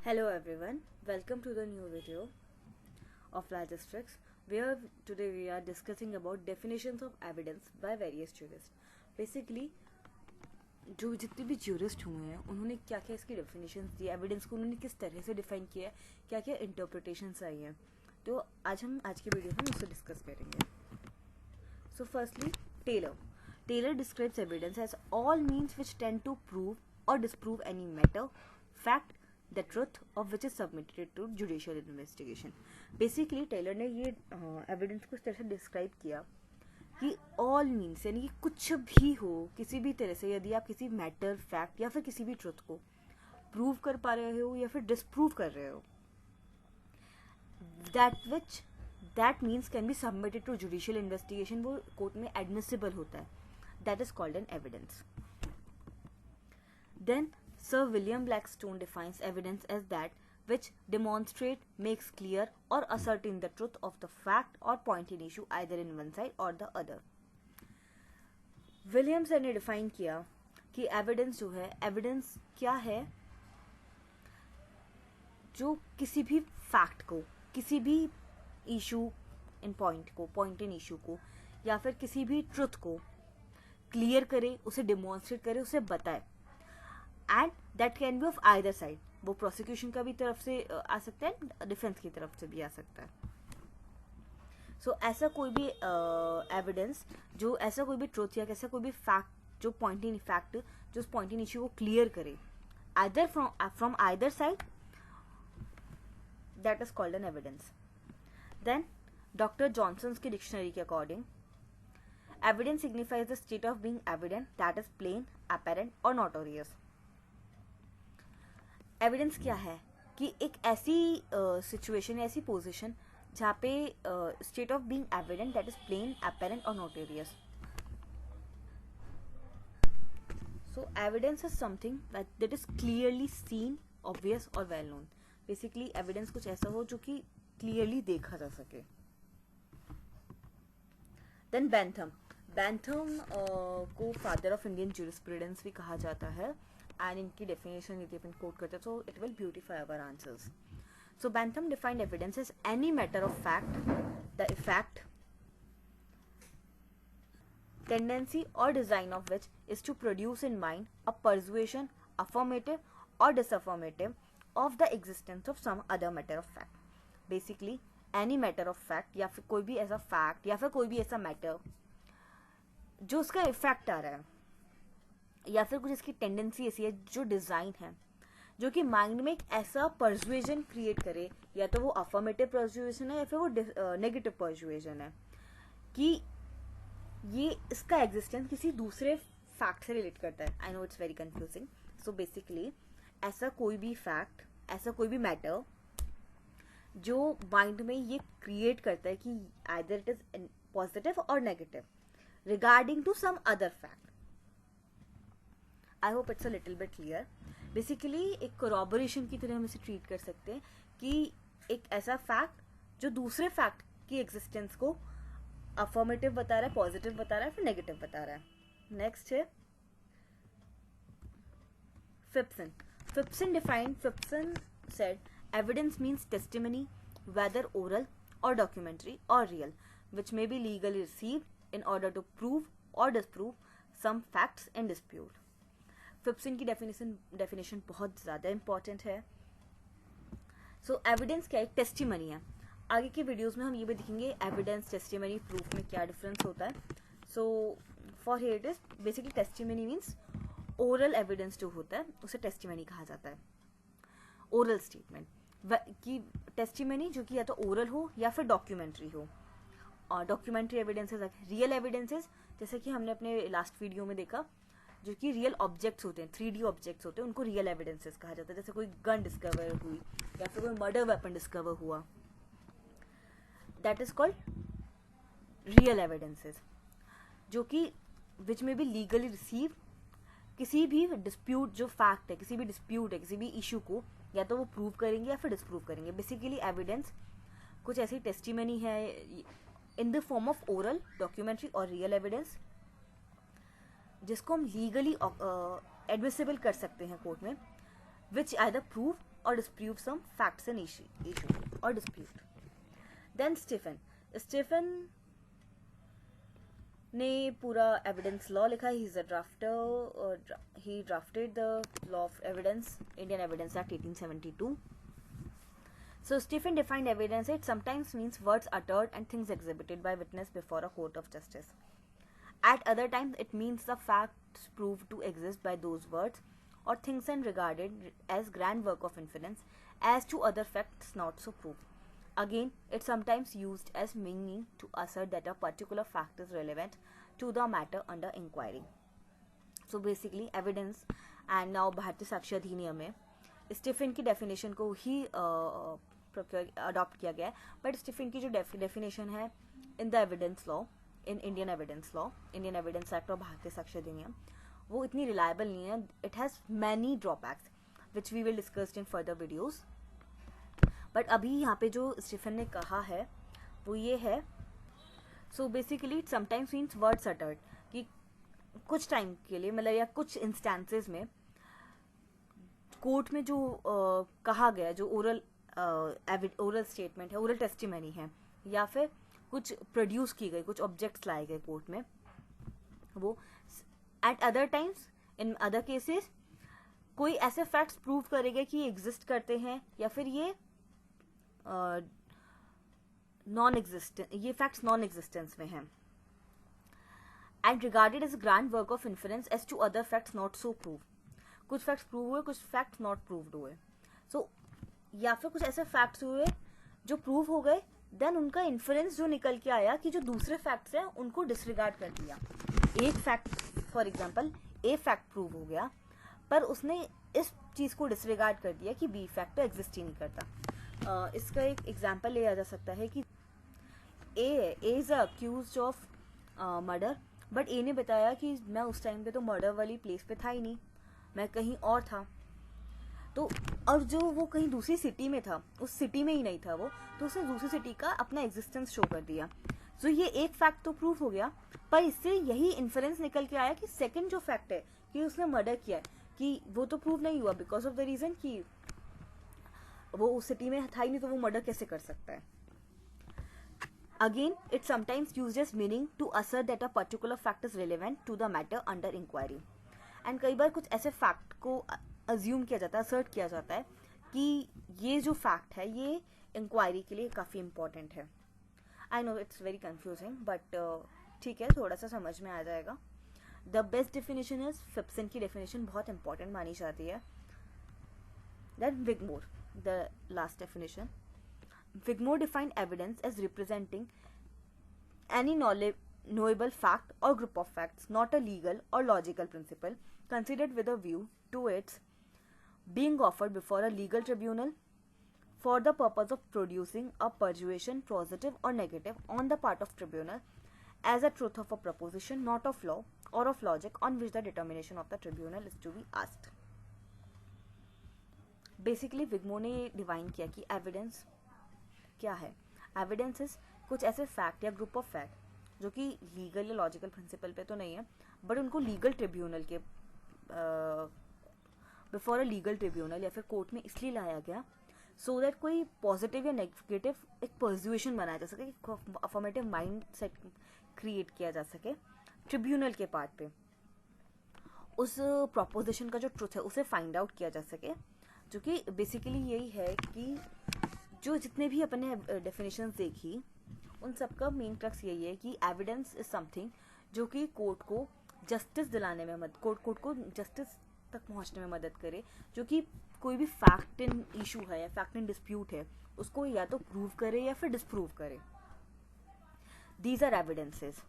Hello everyone, welcome to the new video of Logistics where today we are discussing about definitions of evidence by various jurists. Basically जो जितने भी jurist हुए हैं उन्होंने क्या क्या इसकी definitions दी, एविडेंस को उन्होंने किस तरह से डिफाइन किया है, क्या क्या इंटरप्रिटेशंस आई हैं, तो आज हम आज की वीडियो में उससे डिस्कस करेंगे. So firstly, Taylor describes evidence as all means which tend to prove or disprove any matter, fact, the truth of which is submitted to judicial investigation. Basically Taylor ने ये एविडेंस को इस तरह से describe किया कि all means यानी कि कुछ भी हो, किसी भी तरह से, यदि आप किसी मैटर, फैक्ट या फिर किसी भी ट्रुथ को प्रूव कर पा रहे हो या फिर डिसप्रूव कर रहे हो, that means can be submitted to judicial investigation, वो कोर्ट में एडमिसिबल होता है. That is called an evidence. Then Sir William Blackstone defines evidence as that which demonstrate, makes clear or ascertain the truth of the fact or point in issue either in one side or the other. William sir ने define किया कि evidence जो है, evidence क्या है, जो किसी भी फैक्ट को, किसी भी issue in point in issue को या फिर किसी भी ट्रुथ को क्लियर करे, उसे डिमॉन्स्ट्रेट करे, उसे बताए. And that can be of either side, वो प्रोसिक्यूशन का भी तरफ से आ सकता है, डिफेंस की तरफ से भी आ सकता है. सो ऐसा कोई भी एविडेंस जो ऐसा कोई भी ट्रुथ या ऐसा कोई भी फैक्ट जो पॉइंट इन फैक्ट जो उस पॉइंट इन इश्यू को क्लियर करे, either from either side, that is called an evidence. Then doctor Johnson's की डिक्शनरी के according evidence signifies the state of being evident that is plain, apparent और notorious. Evidence क्या है कि एक ऐसी सिचुएशन, ऐसी पोजीशन जहाँ पे state of being evident that is plain, apparent और notorious. So evidence is something that is clearly seen, obvious और वेल नोन. बेसिकली एविडेंस कुछ ऐसा हो जो कि क्लियरली देखा जा सके. देन बैंथम को फादर ऑफ इंडियन ज्यूरिस्प्रूडेंस भी कहा जाता है, and इनकी definition यदि अपन कोट करते हैं so it will beautify our answers. So Bentham defined evidence as any matter of fact, the effect, tendency or design of which is to produce in mind a persuasion, affirmative or disaffirmative of the existence of some other matter of fact. Basically any matter of fact या फिर कोई भी ऐसा fact या फिर कोई भी ऐसा matter जो उसका इफेक्ट आ रहा है या फिर कुछ इसकी टेंडेंसी ऐसी है, जो डिज़ाइन है, जो कि माइंड में एक ऐसा परसुएजन क्रिएट करे, या तो वो अफर्मेटिव परसुएजन है या फिर वो नेगेटिव परसुएजन है, कि ये इसका एग्जिस्टेंस किसी दूसरे फैक्ट से रिलेट करता है. I know it's very confusing. So basically ऐसा कोई भी फैक्ट, ऐसा कोई भी मैटर जो माइंड में ये क्रिएट करता है कि आइदर इट इज पॉजिटिव और negative regarding to some other fact. I hope it's a little bit clear. Basically एक कोरॉबोरेशन की तरह हम इसे ट्रीट कर सकते हैं कि एक ऐसा फैक्ट जो दूसरे फैक्ट की एग्जिस्टेंस को अफर्मेटिव बता रहा है, पॉजिटिव बता रहा है, फिर नेगेटिव बता रहा है. नेक्स्ट है Phipson said evidence means testimony, whether oral or documentary or real, which may be legally received in order to prove or disprove some facts in dispute. फिप्सन की डेफिनेशन बहुत ज़्यादा इंपॉर्टेंट है. सो एविडेंस क्या है? टेस्टिमनी है. आगे के वीडियोस में हम ये भी देखेंगे एविडेंस, टेस्टिमनी, प्रूफ में क्या डिफरेंस होता है. So for here it is basically testimony means oral evidence जो होता है उसे टेस्टिमनी कहा जाता है. ओरल स्टेटमेंट की टेस्टिमनी जो कि या तो ओरल हो या फिर डॉक्यूमेंट्री हो. और डॉक्यूमेंट्री एविडेंसेस, रियल एविडेंसेस जैसे कि हमने अपने लास्ट वीडियो में देखा, जो कि रियल ऑब्जेक्ट्स होते हैं, 3D ऑब्जेक्ट्स होते हैं, उनको रियल एविडेंसेस कहा जाता है. जैसे कोई गन डिस्कवर हुई या फिर कोई मर्डर वेपन डिस्कवर हुआ, that is called real evidences, जो कि विच में भी लीगली रिसीव. किसी भी डिस्प्यूट जो फैक्ट है, किसी भी डिस्प्यूट है, किसी भी इशू को या तो वो प्रूव करेंगे या फिर डिसप्रूव करेंगे. बेसिकली एविडेंस कुछ ऐसी टेस्टिमनी है in the form of oral, documentary और रियल एविडेंस, जिसको हम लीगली एडमिसिबल कर सकते हैं कोर्ट में, which either prove or disprove some facts in issue or dispute. Then Stephen ने पूरा एविडेंस लॉ लिखा. He is a drafter. He drafted the law of evidence, Indian evidence act 1872. So Stephen defined evidence. It sometimes means words uttered and things exhibited by witness before a court of justice. At other times it means the facts proved to exist by those words or things and regarded as grand work of inference as to other facts not so proved. Again, it's sometimes used as meaning to assert that a particular fact is relevant to the matter under inquiry. So basically evidence. And now भारतीय साक्ष्य अधिनियम में Stephen की definition को ही adopt किया गया है. But Stephen की जो डेफिनेशन है in the evidence law, in Indian evidence law, Indian evidence act और भारतीय साक्ष्य अधिनियम, वो इतनी रिलायबल नहीं है. It has many drawbacks which we will discuss in further videos. But अभी यहाँ पे जो स्टीफन ने कहा है वो ये है. So basically it sometimes means words uttered, कि कुछ टाइम के लिए मतलब या कुछ इंस्टेंसेस में कोर्ट में जो कहा गया, जो ओरल स्टेटमेंट है, ओरल टेस्टिमनी है, या फिर कुछ प्रोड्यूस की गई, कुछ ऑब्जेक्ट्स लाए गए कोर्ट में, वो eight other times in other cases कोई ऐसे फैक्ट्स प्रूव करेगा कि ये एग्जिस्ट करते हैं या फिर ये ये फैक्ट्स नॉन एग्जिस्टेंस में हैं, and regarded as grand work of inference as to other facts not so prove. कुछ फैक्ट्स प्रूव हुए, कुछ फैक्ट्स नॉट प्रूव्ड हुए. सो या फिर कुछ ऐसे फैक्ट्स हुए जो प्रूव हो गए, देन उनका इन्फरेंस जो निकल के आया कि जो दूसरे फैक्ट्स हैं उनको डिसरिगार्ड कर दिया. एक fact for example a fact prove हो गया, पर उसने इस चीज़ को डिसरिगार्ड कर दिया कि बी फैक्ट तो एग्जिस्ट ही नहीं करता. इसका एक एग्जांपल लिया जा सकता है कि A is accused of murder, but A ने बताया कि मैं उस टाइम पे तो मर्डर वाली प्लेस पे था ही नहीं, मैं कहीं और था. तो और जो वो कहीं दूसरी सिटी में था, उस सिटी में ही नहीं था वो, तो उसने दूसरी सिटी का अपना एग्जिस्टेंस शो कर दिया. सो ये एक फैक्ट तो प्रूव हो गया, पर इससे यही इन्फरेंस निकल के आया कि सेकंड जो फैक्ट है कि उसने मर्डर किया है, कि वो तो प्रूव नहीं हुआ बिकॉज ऑफ द रीजन कि वो उस सिटी में था ही नहीं, तो वो मर्डर कैसे कर सकता है. Again, it sometimes used as meaning to assert that a particular fact is relevant to the matter under inquiry. And कई बार कुछ ऐसे फैक्ट को अज्यूम किया जाता है, असर्ट किया जाता है कि ये जो फैक्ट है ये इंक्वायरी के लिए काफ़ी इंपॉर्टेंट है. I know it's very confusing, but ठीक है, थोड़ा सा समझ में आ जाएगा. The best definition is Phipson की डेफिनेशन बहुत इंपॉर्टेंट मानी जाती है. Then Wigmore, the last definition. Wigmore defined evidence as representing any knowable fact or group of facts, not a legal or logical principle, considered with a view to its being offered before a legal tribunal for the purpose of producing a persuasion, positive or negative, on the part of tribunal as a truth of a proposition, not of law or of logic, on which the determination of the tribunal is to be asked. Basically, Wigmore ने divine किया कि evidence क्या है. Evidence is कुछ ऐसे fact या group of fact जो कि लीगल या लॉजिकल प्रिंसिपल पे तो नहीं है, बट उनको लीगल ट्रिब्यूनल के बिफोर अ लीगल ट्रिब्यूनल या फिर कोर्ट में इसलिए लाया गया सो दैट कोई पॉजिटिव या नेगेटिव एक पर्सुएशन बनाया जा सके, अफर्मेटिव माइंड सेट क्रिएट किया जा सके ट्रिब्यूनल के पार्ट पे, उस प्रोपोजिशन का जो ट्रुथ है उसे फाइंड आउट किया जा सके. जो कि बेसिकली यही है कि जो जितने भी अपने डेफिनेशंस देखी उन सबका मेन क्रक्स यही है कि एविडेंस इज समथिंग जो कि कोर्ट को जस्टिस दिलाने में कोर्ट को जस्टिस तक पहुंचने में मदद करे, जो कि कोई भी फैक्ट इन इशू है या फैक्ट इन डिस्प्यूट है उसको या तो प्रूव करे या फिर डिस्प्रूव करे. These are evidences.